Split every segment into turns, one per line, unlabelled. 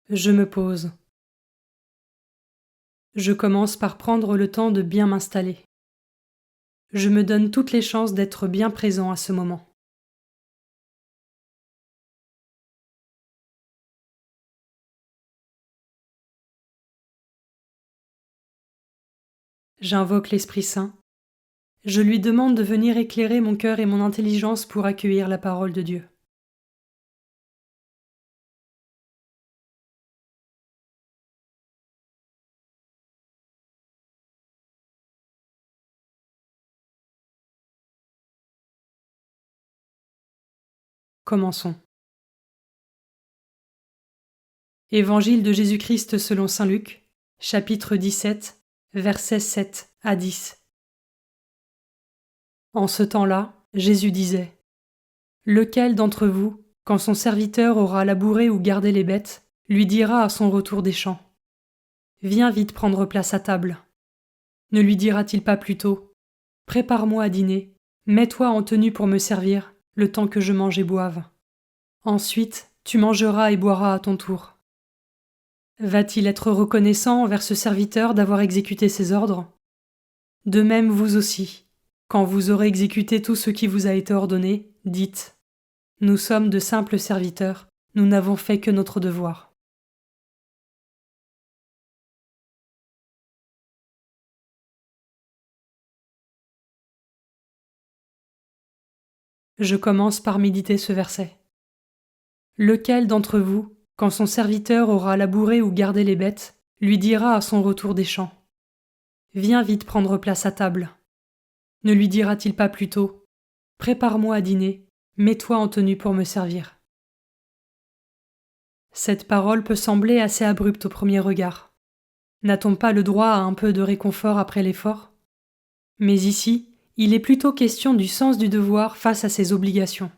Je me pose. Je commence par prendre le temps de bien m'installer. Je me donne toutes les chances d'être bien présent à ce moment. J'invoque l'Esprit Saint. Je lui demande de venir éclairer mon cœur et mon intelligence pour accueillir la parole de Dieu. Commençons. Évangile de Jésus-Christ selon saint Luc, chapitre 17, versets 7 à 10. En ce temps-là, Jésus disait : Lequel d'entre vous, quand son serviteur aura labouré ou gardé les bêtes, lui dira à son retour des champs : Viens vite prendre place à table. Ne lui dira-t-il pas plutôt : Prépare-moi à dîner, mets-toi en tenue pour me servir, le temps que je mange et boive. Ensuite, tu mangeras et boiras à ton tour. Va-t-il être reconnaissant envers ce serviteur d'avoir exécuté ses ordres ? De même vous aussi, quand vous aurez exécuté tout ce qui vous a été ordonné, dites : Nous sommes de simples serviteurs, nous n'avons fait que notre devoir. Je commence par méditer ce verset. Lequel d'entre vous, quand son serviteur aura labouré ou gardé les bêtes, lui dira à son retour des champs : Viens vite prendre place à table. Ne lui dira-t-il pas plutôt : Prépare-moi à dîner, mets-toi en tenue pour me servir. Cette parole peut sembler assez abrupte au premier regard. N'a-t-on pas le droit à un peu de réconfort après l'effort ? Mais ici, il est plutôt question du sens du devoir face à ses obligations.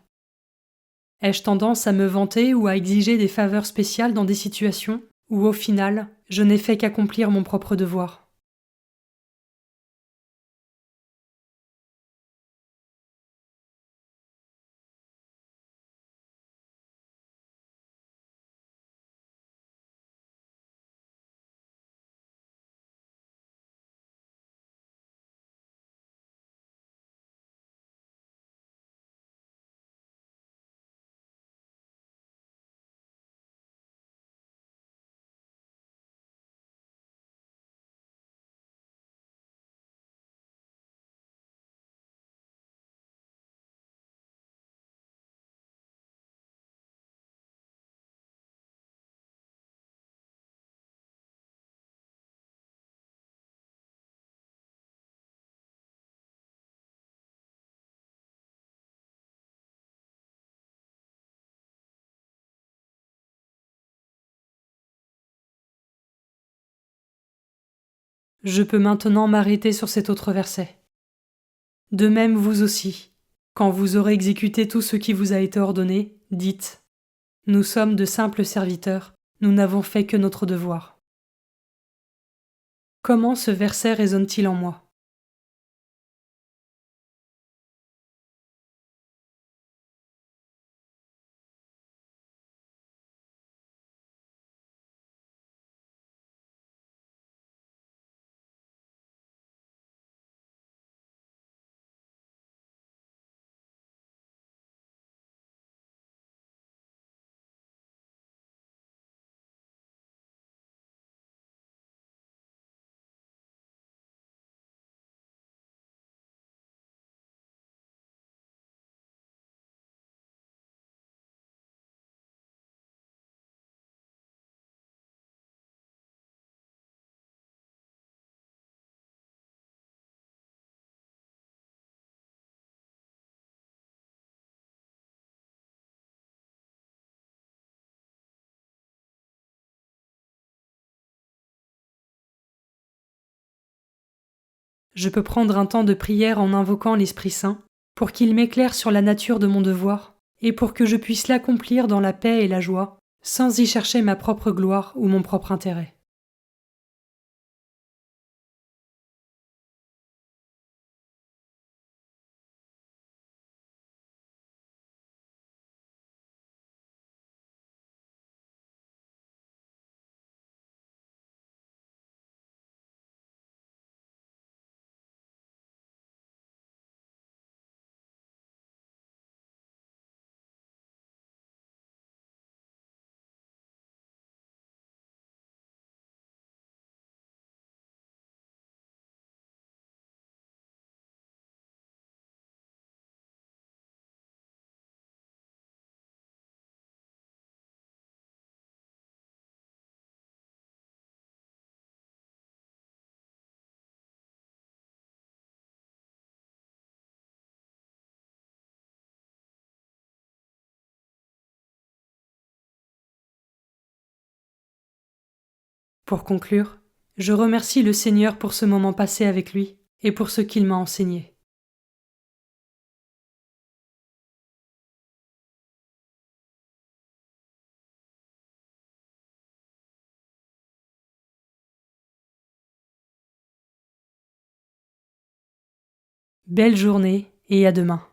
Ai-je tendance à me vanter ou à exiger des faveurs spéciales dans des situations où, au final, je n'ai fait qu'accomplir mon propre devoir ? Je peux maintenant m'arrêter sur cet autre verset. De même vous aussi, quand vous aurez exécuté tout ce qui vous a été ordonné, dites : Nous sommes de simples serviteurs, nous n'avons fait que notre devoir. Comment ce verset résonne-t-il en moi ? Je peux prendre un temps de prière en invoquant l'Esprit Saint pour qu'il m'éclaire sur la nature de mon devoir et pour que je puisse l'accomplir dans la paix et la joie, sans y chercher ma propre gloire ou mon propre intérêt. Pour conclure, je remercie le Seigneur pour ce moment passé avec lui et pour ce qu'il m'a enseigné. Belle journée et à demain.